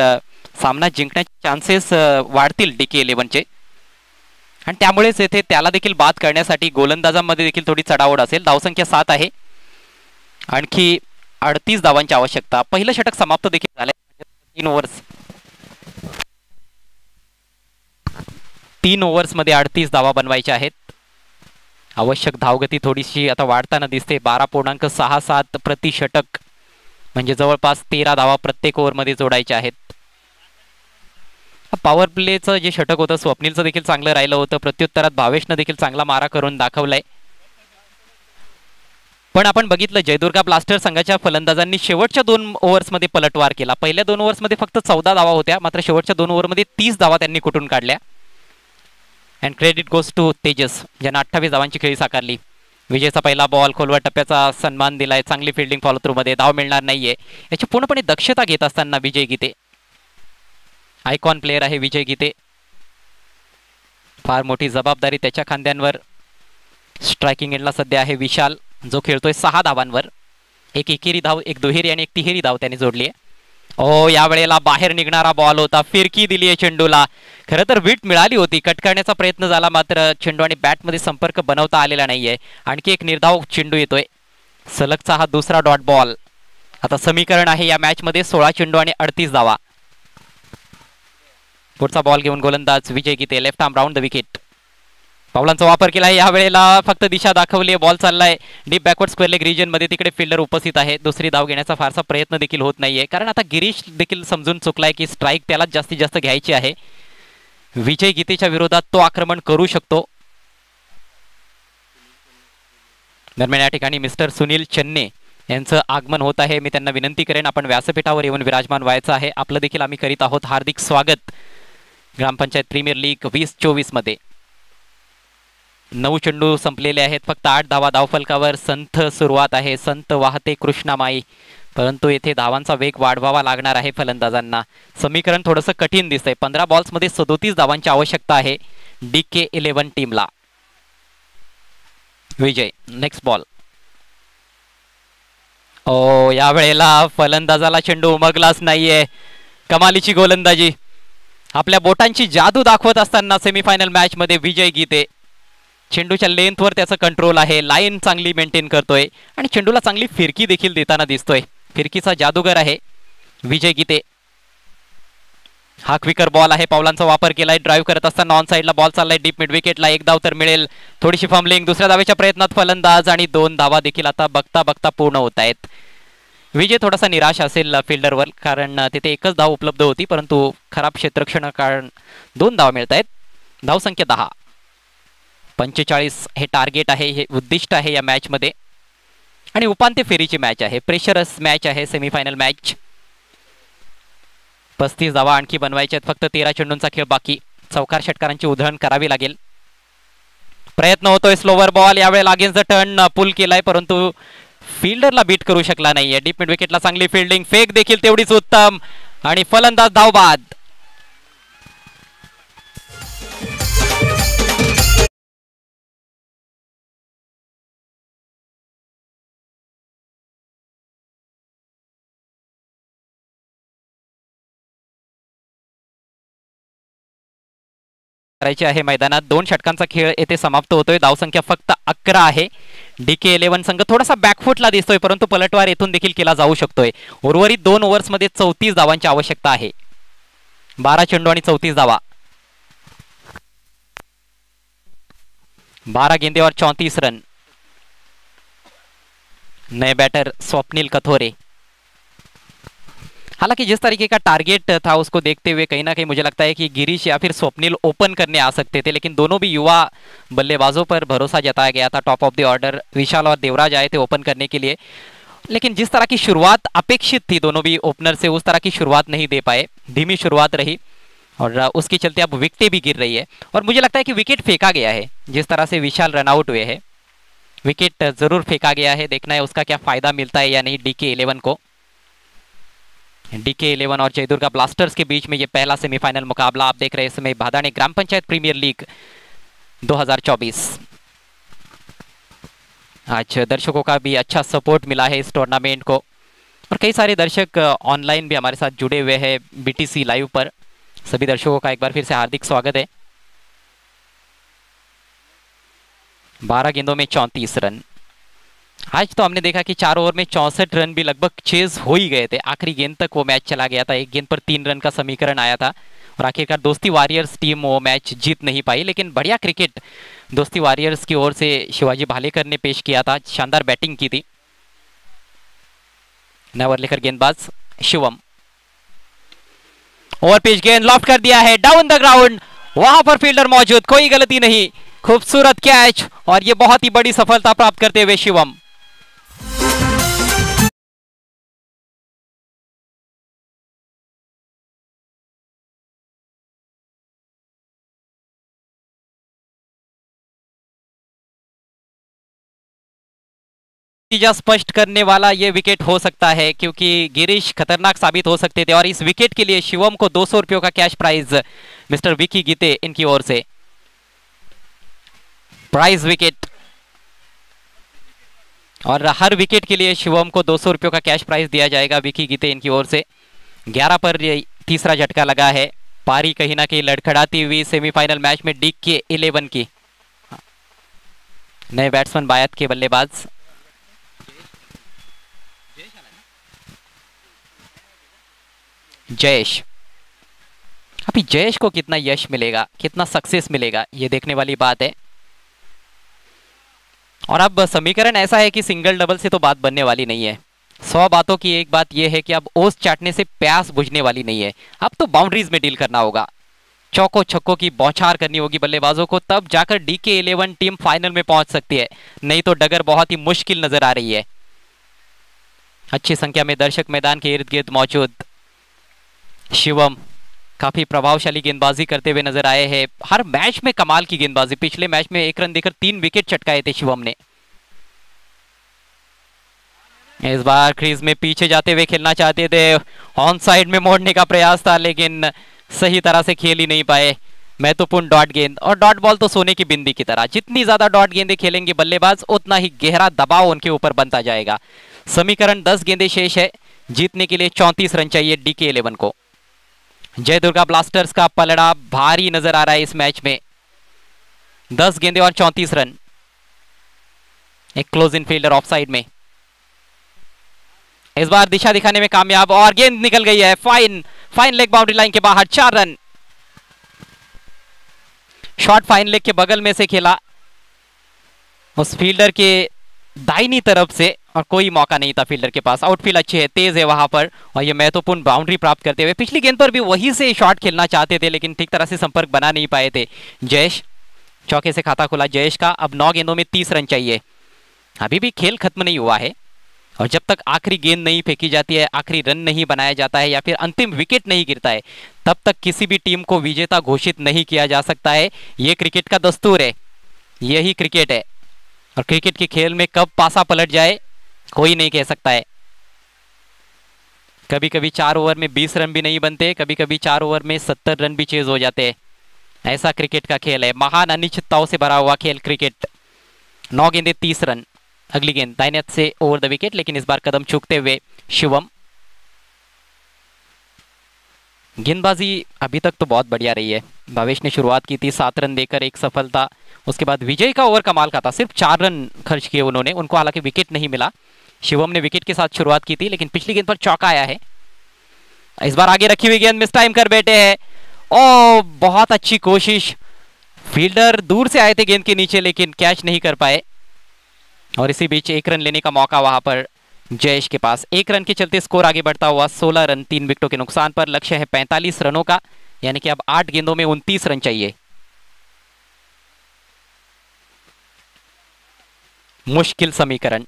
सामना जिंकण्याचे चान्सेस वाढतील DK11चे. आणि त्यामुळेच येथे त्याला देखील बाद करण्यासाठी गोलंदाजांमध्ये देखील थोडी चढाओढ असेल. धावसंख्या 7 आहे. आणखी 38 धावांची आवश्यकता. पहिलं षटक समाप्त देखील झालंय. 3 ओव्हर्स 3 ओव्हर्समध्ये 38 धावा बनवायच्या आहेत. आवश्यक धावगती थोडीशी आता वाढताना दिसते. 12.67 प्रति षटक म्हणजे जवळपास 13 धावा प्रत्येक ओव्हरमध्ये जोडायच्या आहेत. पॉवर प्लेचं जे षटक होतं स्वप्नीलचं देखील चांगलं राहिलं होतं. प्रत्युत्तरात भावेशनं देखील चांगला मारा करून दाखवलाय. पण आपण बघितलं जयदुर्गा ब्लास्टर्स संघाच्या फलंदाजांनी शेवटच्या 2 ओव्हर्समध्ये पलटवार केला. पहिल्या 2 ओव्हर्समध्ये फक्त 14 धावा होत्या, मात्र शेवटच्या 2 ओव्हरमध्ये 30 धावा त्यांनी कुठून काढल्या. And credit goes to Tejas ज्यांना 28 धावांची खेळी साकारली. विजयचा पहिला बॉल खोलवर टप्प्याचा सन्मान दिलाय. चांगली फिल्डिंग फॉलो थ्रू मध्ये धाव मिळणार नाहीये याची पूर्णपणे दक्षता घेत असताना विजय गीते, आयकॉन प्लेयर आहे विजय गीते. फार मोठी जबाबदारी त्याच्या खांद्यांवर. स्ट्रायकिंग एंडला सध्या आहे विशाल जो खेळतोय 6 धावांवर. एक एकेरी धाव, एक दुहेरी आणि एक तिहेरी धाव त्याने जोडली आहे. ओ यावेळेला बाहेर निघणारा बॉल होता. फिरकी दिली आहे चेंडूला. खरं तर विट मिळाली होती. कट करण्याचा प्रयत्न झाला मात्र चेंडू आणि बॅटमध्ये संपर्क बनवता आलेला नाहीये. आणखी एक निर्धाव चेंडू येतोय. सलगचा हा दुसरा डॉट बॉल. आता समीकरण आहे या मॅचमध्ये 16 चेंडू आणि 38 धावा. पुढचा बॉल घेऊन गोलंदाज Vijay Gite left arm round the wicket. पावलांचा वापर केलाय. यावेळेला फक्त दिशा दाखवली. बॉल चाललाय deep backward square leg region मध्ये. तिकडे फिल्डर उपस्थित आहे. दुसरी धाव घेण्याचा फारसा प्रयत्न देखील होत नाहीये कारण आता गिरीश देखील समजून चुकलाय की स्ट्राईक त्याला जास्तीत जास्त घ्यायची आहे. विजय गीतेच्या विरोधात तो आक्रमण करू शकतो. दरम्यान या ठिकाणी मिस्टर सुनील चन्ने यांचं आगमन होत आहे. मी त्यांना विनंती करेन आपण व्यासपीठावर येऊन विराजमान व्हायचं आहे. आपलं देखील आम्ही करीत आहोत हार्दिक स्वागत ग्रामपंचायत प्रीमियर लीग 2024 मध्ये. 9 चेंडू संपलेले आहेत. फक्त 8 धावा धावफलकावर. संथ सुरुवात आहे. संत वाहते कृष्णामाई. परंतु येथे धावांचा वेग वाढवावा लागणार आहे फलंदाजांना. समीकरण थोडंसं कठीण दिसतंय. 15 बॉल्समध्ये 37 धावांची आवश्यकता आहे DK11 टीमला. विजय नेक्स्ट बॉल. ओ यावेळेला फलंदाजाला चेंडू उमगलाच नाहीये. कमालीची गोलंदाजी. आपल्या बोटांची जादू दाखवत असताना सेमीफायनल मॅच मध्ये विजय गीते. चेंडूच्या लेंथवर त्याचं कंट्रोल आहे. लाईन चांगली मेंटेन करतोय आणि चेंडूला चांगली फिरकी देखील देताना दिसतोय. फिरकीचा जादूगर आहे विजय गीते. हा क्विकर बॉल आहे. पावलांचा वापर केलाय. ड्राईव्ह करत असताना ऑन साईडला बॉल चाललाय डीप मिड विकेटला. 1 धाव तर मिळेल. थोडीशी फंबलिंग. दुसऱ्या धावेच्या प्रयत्नात फलंदाज आणि 2 धावा देखील आता बघता बघता पूर्ण होत आहेत. विजय थोडासा निराश असेल फिल्डरवर कारण तिथे एकच धाव उपलब्ध होती परंतु खराब क्षेत्ररक्षण कारण 2 धावा मिळत आहेत. धावसंख्या 10. 45 हे टार्गेट आहे, हे उद्दिष्ट आहे या मॅच मध्ये आणि उपांत्य फेरीची मॅच आहे. प्रेशरस मॅच आहे सेमीफायनल मॅच. 35 धावा आणखी बनवायचे आहेत. फक्त 13 चेंडूंचा खेळ बाकी. चौकार षटकारांची उधळण करावी लागेल. प्रयत्न होतोय. Slower ball. यावेळेला अगेन्स्ट द टर्न पुल केलाय परंतु फिल्डरला बीट करू शकला नाहीये. डीप मिड विकेटला चांगली फिल्डिंग. फेक देखील तेवढीच उत्तम आणि फलंदाज धावबाद. करायचे आहे मैदानात. 2 षटकांचा खेळ येथे समाप्त होतोय. धावसंख्या फक्त 11 आहे. DK11 संघ थोडासा बॅकफुटला दिसतोय परंतु पलटवार येथून देखील केला जाऊ शकतोय. उर्वरित 2 ओव्हर्समध्ये 34 धावांची आवश्यकता आहे. 12 चेंडू आणि 34 धावा. 12 गेंदेवर 34 रन. नए बैटर स्वप्निल कथोरे. हालांकि जिस तरीके का टारगेट था उसको देखते हुए कहीं ना कहीं मुझे लगता है कि गिरीश या फिर स्वप्निल ओपन करने आ सकते थे लेकिन दोनों भी युवा बल्लेबाजों पर भरोसा जताया गया था. टॉप ऑफ द ऑर्डर विशाल और देवराज आए थे ओपन करने के लिए लेकिन जिस तरह की शुरुआत अपेक्षित थी दोनों भी ओपनर से उस तरह की शुरुआत नहीं दे पाए. धीमी शुरुआत रही और उसके चलते अब विकेटें भी गिर रही है और मुझे लगता है कि विकेट फेंका गया है. जिस तरह से विशाल रनआउट हुए हैं विकेट जरूर फेंका गया है. देखना है उसका क्या फायदा मिलता है या नहीं DK11 को. DK11 और जयदुर्गा ब्लास्टर्स के बीच में ये पहला सेमीफाइनल मुकाबला आप देख रहे हैं इस समय भादानी ग्राम पंचायत प्रीमियर लीग 2024. आज दर्शकों का भी अच्छा सपोर्ट मिला है इस टूर्नामेंट को और कई सारे दर्शक ऑनलाइन भी हमारे साथ जुड़े हुए हैं BTC लाइव पर. सभी दर्शकों का एक बार फिर से हार्दिक स्वागत है. 12 गेंदों में 34 रन. आज तो हमने देखा कि 4 ओवर में 64 रन भी लगभग चेज हो ही गए थे. आखिरी गेंद तक वो मैच चला गया था. एक गेंद पर 3 रन का समीकरण आया था. और आखिरकार दोस्ती वॉरियर्स टीम वो मैच जीत नहीं पाई, लेकिन बढ़िया क्रिकेट दोस्ती वॉरियर्स की ओर से शिवाजी भालेकर ने पेश किया था, शानदार बैटिंग की थी। नवर लेकर गेंदबाज शिवम, ओवर पिच गेंद लॉफ्ट कर दिया है डाउन द ग्राउंड, वहां पर फील्डर मौजूद, कोई गलती नहीं, खूबसूरत कैच और ये बहुत ही बड़ी सफलता प्राप्त करते हुए शिवम। स्पष्ट करने वाला ये विकेट हो सकता है, क्योंकि गिरीश खतरनाक साबित हो सकते थे और इस विकेट के लिए शिवम को 200 रुपयों का कैश प्राइज मिस्टर विकी गीते इनकी ओर से, प्राइज विकेट, और हर विकेट के लिए शिवम को 200 रुपयों का कैश प्राइज दिया जाएगा विकी गीते इनकी ओर से। 11 पर तीसरा झटका लगा है, पारी कहीं ना कहीं लड़खड़ाती हुई सेमीफाइनल मैच में DK 11 की। नए बैट्समैन बायत के बल्लेबाज जयेश, अभी जयेश को कितना यश मिलेगा, कितना सक्सेस मिलेगा, ये देखने वाली बात है। और अब समीकरण ऐसा है कि सिंगल डबल से तो बात बनने वाली नहीं है। 100 बातों की एक बात यह है कि अब ओस चाटने से प्यास बुझने वाली नहीं है, अब तो बाउंड्रीज में डील करना होगा, चौकों छक्कों की बौछार करनी होगी बल्लेबाजों को, तब जाकर DK 11 टीम फाइनल में पहुंच सकती है, नहीं तो डगर बहुत ही मुश्किल नजर आ रही है। अच्छी संख्या में दर्शक मैदान के इर्द गिर्द मौजूद। शिवम काफी प्रभावशाली गेंदबाजी करते हुए नजर आए हैं, हर मैच में कमाल की गेंदबाजी, पिछले मैच में 1 रन देकर 3 विकेट चटकाए थे शिवम ने। इस बार क्रीज में पीछे जाते हुए खेलना चाहते थे, ऑन साइड में मोड़ने का प्रयास था, लेकिन सही तरह से खेल ही नहीं पाए। महत्वपूर्ण डॉट गेंद, और डॉट बॉल तो सोने की बिंदी की तरह, जितनी ज्यादा डॉट गेंदें खेलेंगे बल्लेबाज उतना ही गहरा दबाव उनके ऊपर बनता जाएगा। समीकरण 10 गेंदें शेष है, जीतने के लिए 34 रन चाहिए DK 11 को। जय दुर्गा ब्लास्टर्स का पलड़ा भारी नजर आ रहा है इस मैच में, 10 गेंदें और 34 रन। एक close in fielder of side में, इस बार दिशा दिखाने में कामयाब, और गेंद निकल गई है fine, fine leg boundary line के बाहर, 4 रन। शॉट फाइन लेग के बगल में से खेला, उस फील्डर के दाहिनी तरफ से, और कोई मौका नहीं था फील्डर के पास। आउटफील्ड अच्छी है, तेज है वहां पर, और ये महत्वपूर्ण बाउंड्री प्राप्त करते हुए, पिछली गेंद पर भी वहीं से शॉट खेलना चाहते थे, लेकिन ठीक तरह से संपर्क बना नहीं पाए थे। जयेश, चौके से खाता खुला जयेश का, अब 9 गेंदों में 30 रन चाहिए। अभी भी खेल खत्म नहीं हुआ है, और जब तक आखिरी गेंद नहीं फेंकी जाती है, आखिरी रन नहीं बनाया जाता है, या फिर अंतिम विकेट नहीं गिरता है, तब तक किसी भी टीम को विजेता घोषित नहीं किया जा सकता है। यह क्रिकेट का दस्तूर है, यही क्रिकेट है, और क्रिकेट के खेल में कब पासा पलट जाए कोई नहीं कह सकता है। कभी कभी 4 ओवर में 20 रन भी नहीं बनते, कभी कभी 4 ओवर में 70 रन भी चेज हो जाते हैं। ऐसा क्रिकेट का खेल है, महान अनिश्चितताओं से भरा हुआ खेल क्रिकेट। 9 गेंदें 30 रन। अगली गेंद दाहिने हाथ से ओवर द विकेट, लेकिन इस बार कदम चूकते हुए शिवम। गेंदबाजी अभी तक तो बहुत बढ़िया रही है। भावेश ने शुरुआत की थी 7 रन देकर, एक सफलता, उसके बाद विजय का ओवर कमाल का था, सिर्फ 4 रन खर्च किए उन्होंने, उनको हालांकि विकेट नहीं मिला। शिवम ने विकेट के साथ शुरुआत की थी, लेकिन पिछली गेंद पर चौका आया है। इस बार आगे रखी हुई गेंद मिस टाइम कर बैठे हैं, ओ बहुत अच्छी कोशिश, फील्डर दूर से आए थे गेंद के नीचे, लेकिन कैच नहीं कर पाए, और इसी बीच 1 रन लेने का मौका वहां पर जयेश के पास। 1 रन के चलते स्कोर आगे बढ़ता हुआ 16 रन 3 विकेटों के नुकसान पर। लक्ष्य है 45 रनों का, यानी कि अब 8 गेंदों में 29 रन चाहिए। मुश्किल समीकरण,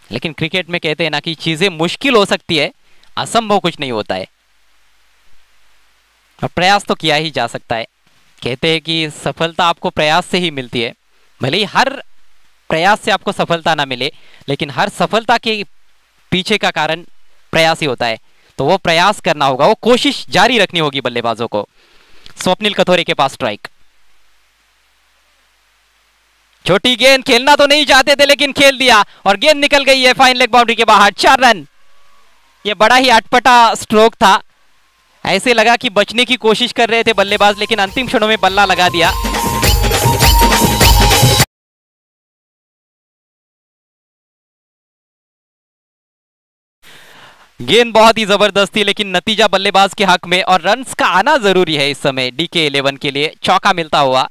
लेकिन क्रिकेट में कहते हैं ना कि चीजें मुश्किल हो सकती है, असंभव कुछ नहीं होता है, और प्रयास तो किया ही जा सकता है। कहते हैं कि सफलता आपको प्रयास से ही मिलती है, भले ही हर प्रयास से आपको सफलता ना मिले, लेकिन हर सफलता के पीछे का कारण प्रयास ही होता है। तो वो प्रयास करना होगा, वो कोशिश जारी रखनी होगी बल्लेबाजों को। स्वप्निल कथोरे के पास स्ट्राइक, छोटी गेंद खेलना तो नहीं चाहते थे, लेकिन खेल दिया, और गेंद निकल गई है फाइन लेग बाउंड्री के बाहर, 4 रन। ये बड़ा ही अटपटा स्ट्रोक था, ऐसे लगा कि बचने की कोशिश कर रहे थे बल्लेबाज, लेकिन अंतिम क्षणों में बल्ला लगा दिया। गेंद बहुत ही जबरदस्त थी लेकिन नतीजा बल्लेबाज के हक में, और रन्स का आना जरूरी है इस समय DK11 के लिए। चौका मिलता हुआ,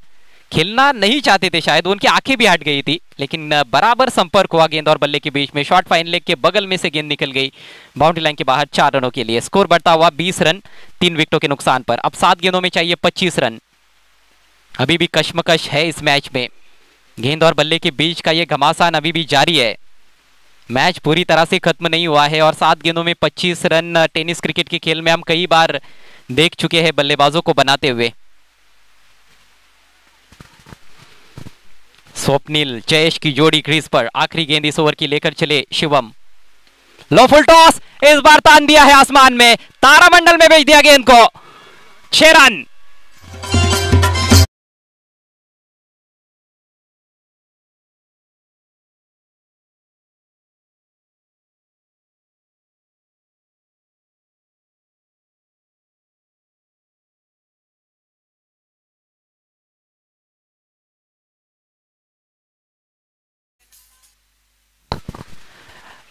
खेलना नहीं चाहते थे शायद, उनकी आंखें भी हट गई थी, लेकिन बराबर संपर्क हुआ गेंद और बल्ले के बीच में। शॉर्ट फाइन लेग के बगल में से गेंद निकल गई बाउंड्री लाइन के बाहर 4 रनों के लिए। स्कोर बढ़ता हुआ 20 रन 3 विकेटों के नुकसान पर। अब 7 गेंदों में चाहिए 25 रन। अभी भी कश्मकश है इस मैच में, गेंद और बल्ले के बीच का ये घमासान अभी भी जारी है। मैच पूरी तरह से खत्म नहीं हुआ है और 7 गेंदों में 25 रन टेनिस क्रिकेट के खेल में हम कई बार देख चुके हैं बल्लेबाजों को बनाते हुए। स्वप्निल जयेश की जोड़ी क्रीज पर, आखिरी गेंद इस ओवर की लेकर चले शिवम। लो फुल टॉस, इस बार तान दिया है आसमान में, तारामंडल में भेज दिया गेंद को। 6 रन।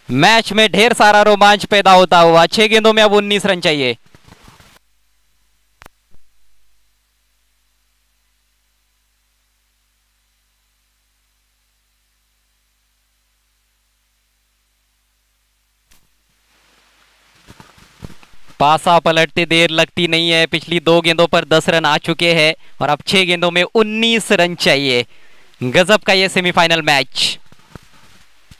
मैच में ढेर सारा रोमांच पैदा होता हुआ। 6 गेंदों में अब 19 रन चाहिए। पासा पलटते देर लगती नहीं है। पिछली 2 गेंदों पर 10 रन आ चुके हैं और अब 6 गेंदों में 19 रन चाहिए। गजब का यह सेमीफाइनल मैच,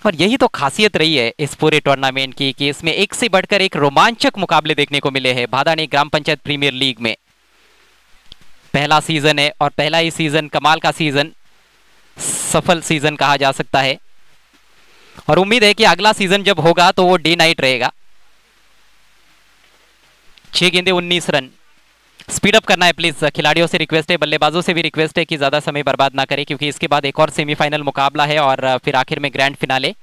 और यही तो खासियत रही है इस पूरे टूर्नामेंट की कि इसमें एक से बढ़कर एक रोमांचक मुकाबले देखने को मिले हैं। भादानी ग्राम पंचायत प्रीमियर लीग में पहला सीजन है और पहला ही सीजन कमाल का सीजन, सफल सीजन कहा जा सकता है। और उम्मीद है कि अगला सीजन जब होगा तो वो डे नाइट रहेगा। 6 गेंदे 19 रन। स्पीड अप करना है प्लीज, खिलाड़ियों से रिक्वेस्ट है, बल्लेबाजों से भी रिक्वेस्ट है कि ज्यादा समय बर्बाद ना करें, क्योंकि इसके बाद एक और सेमीफाइनल मुकाबला है और फिर आखिर में ग्रैंड फिनाले।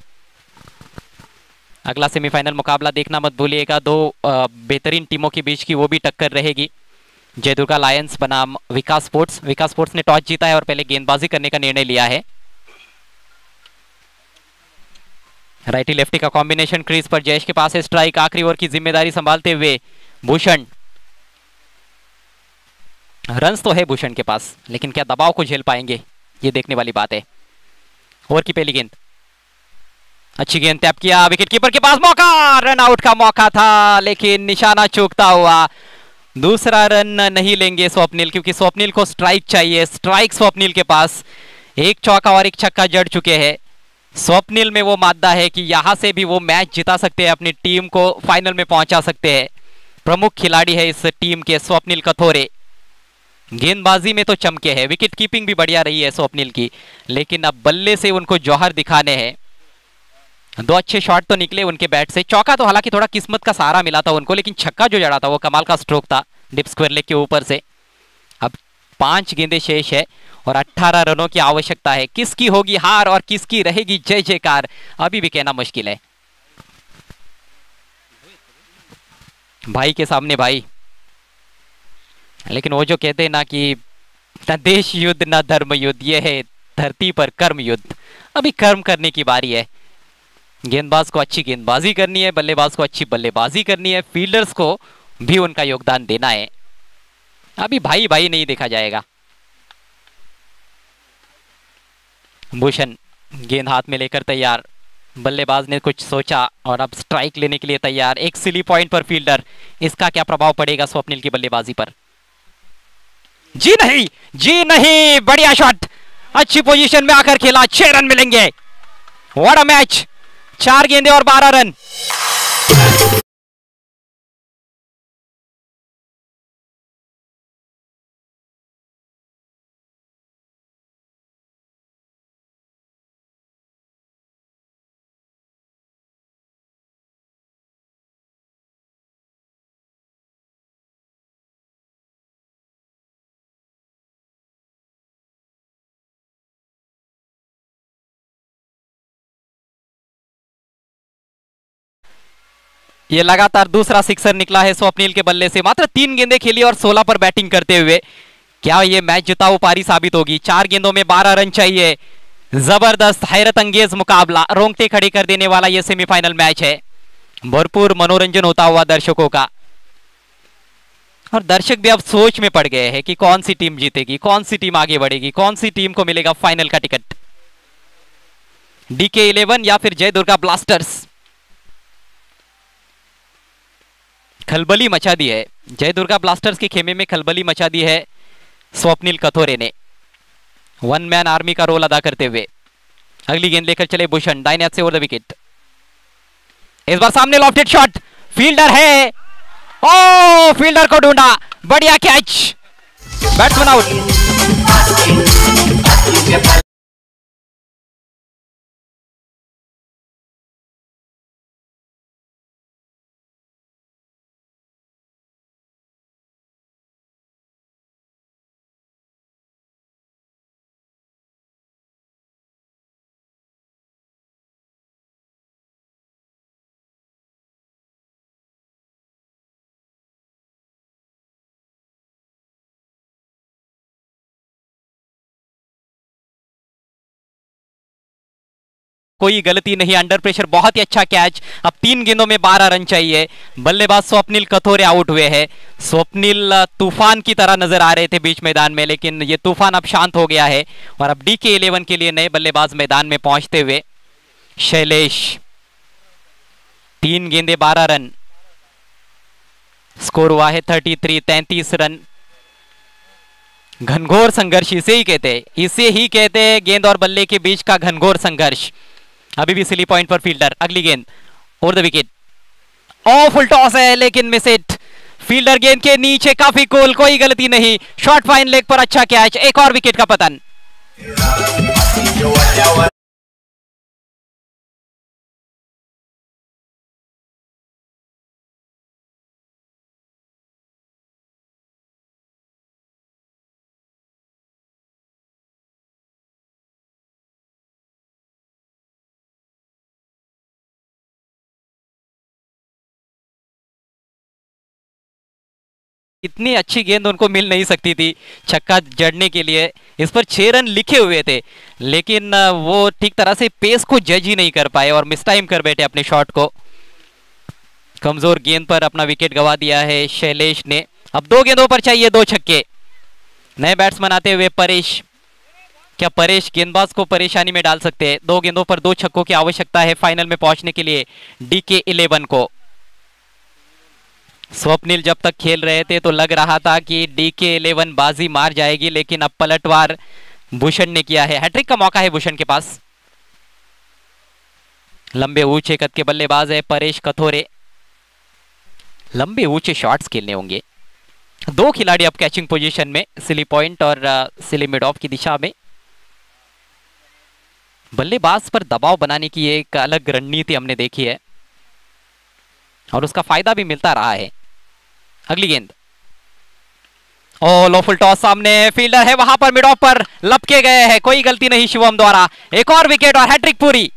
अगला सेमीफाइनल मुकाबला देखना मत भूलिएगा। 2 बेहतरीन टीमों के बीच की वो भी टक्कर रहेगी। जयदुर्गा लायंस बनाम विकास स्पोर्ट्स। विकास स्पोर्ट्स ने टॉस जीता है और पहले गेंदबाजी करने का निर्णय लिया है। राइटी लेफ्टी का कॉम्बिनेशन क्रीज पर, जयेश के पास है स्ट्राइक। आखिरी ओवर की जिम्मेदारी संभालते हुए भूषण। रन्स तो है भूषण के पास, लेकिन क्या दबाव को झेल पाएंगे, ये देखने वाली बात है। ओवर की पहली गेंद, अच्छी गेंद टैप किया, विकेट कीपर के पास मौका, रन आउट का मौका था लेकिन निशाना चूकता हुआ। दूसरा रन नहीं लेंगे स्वप्निल, क्योंकि स्वप्निल को स्ट्राइक चाहिए। स्ट्राइक स्वप्निल के पास, एक चौका और एक छक्का जड़ चुके हैं। स्वप्निल में वो मादा है कि यहां से भी वो मैच जिता सकते हैं, अपनी टीम को फाइनल में पहुंचा सकते हैं। प्रमुख खिलाड़ी है इस टीम के स्वप्निल कथोरे। गेंदबाजी में तो चमके हैं, विकेट कीपिंग भी बढ़िया रही है स्वप्निल की, लेकिन अब बल्ले से उनको जौहर दिखाने हैं। 2 अच्छे शॉट तो निकले उनके बैट से। चौका तो हालांकि थोड़ा किस्मत का सहारा मिला था उनको, लेकिन छक्का जो जड़ा था वो कमाल का स्ट्रोक था डिप स्क्वायर लेग के ऊपर से। अब 5 गेंदें शेष है और 18 रनों की आवश्यकता है। किसकी होगी हार और किसकी रहेगी जय जयकार, अभी भी कहना मुश्किल है। भाई के सामने भाई, लेकिन वो जो कहते हैं ना कि न देश युद्ध न धर्म युद्ध, ये है धरती पर कर्म युद्ध। अभी कर्म करने की बारी है। गेंदबाज को अच्छी गेंदबाजी करनी है, बल्लेबाज को अच्छी बल्लेबाजी करनी है, फील्डर्स को भी उनका योगदान देना है। अभी भाई भाई नहीं देखा जाएगा। भूषण गेंद हाथ में लेकर तैयार, बल्लेबाज ने कुछ सोचा और अब स्ट्राइक लेने के लिए तैयार। एक सिली पॉइंट पर फील्डर, इसका क्या प्रभाव पड़ेगा स्वप्निल की बल्लेबाजी पर? जी नहीं, जी नहीं, बढ़िया शॉट, अच्छी पोजीशन में आकर खेला। 6 रन मिलेंगे। व्हाट अ मैच, 4 गेंदे और 12 रन। ये लगातार दूसरा सिक्सर निकला है स्वप्निल के बल्ले से। मात्र 3 गेंदें खेली और 16 पर बैटिंग करते हुए क्या ये मैच जिताऊ पारी साबित होगी? 4 गेंदों में 12 रन चाहिए। जबरदस्त हैरत अंगेज मुकाबला, रोंगटे खड़े कर देने वाला यह सेमीफाइनल मैच है। भरपूर मनोरंजन होता हुआ दर्शकों का, और दर्शक भी अब सोच में पड़ गए हैं कि कौन सी टीम जीतेगी, कौन सी टीम आगे बढ़ेगी, कौन सी टीम को मिलेगा फाइनल का टिकट, DK11 या फिर जय दुर्गा ब्लास्टर्स। खलबली मचा दी है जय दुर्गा ब्लास्टर्स के खेमे में, खलबली मचा दी है स्वप्निल कथोरे ने, वन मैन आर्मी का रोल अदा करते हुए। अगली गेंद लेकर चले भूषण, दाहिने हाथ से ओवर द विकेट। इस बार सामने लॉफ्टेड शॉट, फील्डर है, ओ फील्डर को ढूंढा, बढ़िया कैच, बैट्समैन आउट। कोई गलती नहीं, अंडर प्रेशर बहुत ही अच्छा कैच। अब 3 गेंदों में 12 रन चाहिए। बल्लेबाज स्वप्निल कथोरे आउट हुए हैं। स्वप्निल तूफान की तरह नजर आ रहे थे बीच मैदान में, लेकिन ये तूफान अब शांत हो गया है और अब DK11 के लिए नए बल्लेबाज मैदान में पहुंचते हुए शैलेश। 3 गेंदे 12 रन, स्कोर हुआ है 33 रन। घनघोर संघर्ष इसे ही कहते हैं गेंद और बल्ले के बीच का घनघोर संघर्ष। अभी भी सिली पॉइंट पर फील्डर, अगली गेंद over the wicket, oh full toss है लेकिन मिस इट। फील्डर गेंद के नीचे काफी कूल, कोई गलती नहीं, शॉर्ट फाइन लेग पर अच्छा कैच, एक और विकेट का पतन। इतनी अच्छी गेंद उनको मिल नहीं सकती थी छक्का जड़ने के लिए। इस पर 6 रन लिखे हुए थे, लेकिन वो ठीक तरह से पेस को जज ही नहीं कर पाए और मिस टाइम कर बैठे अपने शॉट को। कमजोर गेंद पर अपना विकेट गवा दिया है शैलेश ने। अब 2 गेंदों पर चाहिए 2 छक्के। नए बैट्समैन आते हुए परेश, क्या परेश गेंदबाज को परेशानी में डाल सकते हैं? 2 गेंदों पर 2 छक्कों की आवश्यकता है फाइनल में पहुंचने के लिए DK11 को। स्वप्निल जब तक खेल रहे थे तो लग रहा था कि DK11 बाजी मार जाएगी, लेकिन अब पलटवार भूषण ने किया है। हैट्रिक का मौका है भूषण के पास। लंबे ऊंचे कद के बल्लेबाज है परेश कथोरे, लंबे ऊंचे शॉट्स खेलने होंगे। 2 खिलाड़ी अब कैचिंग पोजीशन में, सिली पॉइंट और सिली मिड ऑफ की दिशा में। बल्लेबाज पर दबाव बनाने की एक अलग रणनीति हमने देखी है और उसका फायदा भी मिलता रहा है। अगली गेंद, ओ लो फुल टॉस, सामने फील्डर है, वहां पर मिड ऑफ पर लपके गए हैं, कोई गलती नहीं शिवम द्वारा। एक और विकेट और हैट्रिक पूरी।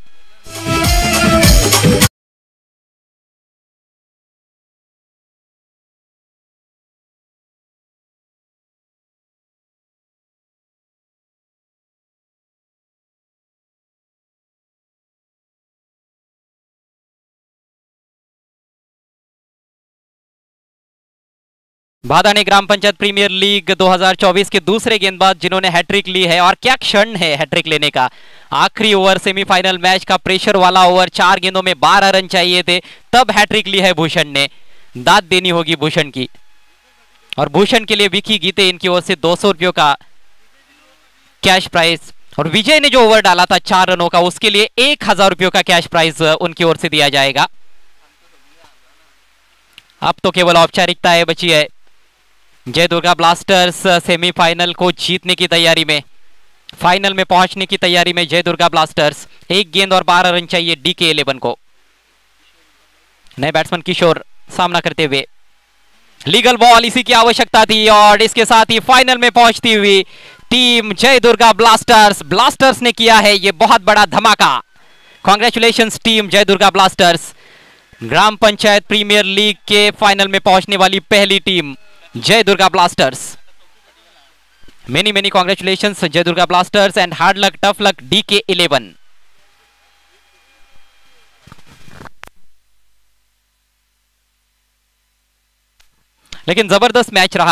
भादानी ग्राम पंचायत प्रीमियर लीग 2024 के दूसरे गेंदबाज जिन्होंने हैट्रिक ली है, और क्या क्षण है हैट्रिक लेने का। आखिरी ओवर सेमीफाइनल मैच का प्रेशर वाला ओवर, 4 गेंदों में 12 रन चाहिए थे, तब हैट्रिक ली है भूषण ने। दाद देनी होगी भूषण की। और भूषण के लिए विकी गीते इनकी ओर से 200 रुपयों का कैश प्राइज, और विजय ने जो ओवर डाला था 4 रनों का, उसके लिए 1000 रुपयों का कैश प्राइज उनकी ओर से दिया जाएगा। अब तो केवल औपचारिकता बची है। जय दुर्गा ब्लास्टर्स सेमीफाइनल को जीतने की तैयारी में, फाइनल में पहुंचने की तैयारी में जय दुर्गा ब्लास्टर्स। 1 गेंद और 12 रन चाहिए DK11 को। नए बैट्समैन किशोर सामना करते हुए, लीगल बॉल इसी की आवश्यकता थी, और इसके साथ ही फाइनल में पहुंचती हुई टीम जय दुर्गा ब्लास्टर्स। ब्लास्टर्स ने किया है ये बहुत बड़ा धमाका। कांग्रेचुलेशंस टीम जय दुर्गा ब्लास्टर्स, ग्राम पंचायत प्रीमियर लीग के फाइनल में पहुंचने वाली पहली टीम जय दुर्गा ब्लास्टर्स। मेनी कांग्रेचुलेशंस जय दुर्गा ब्लास्टर्स एंड हार्ड लक, टफ लक DK11। लेकिन जबरदस्त मैच रहा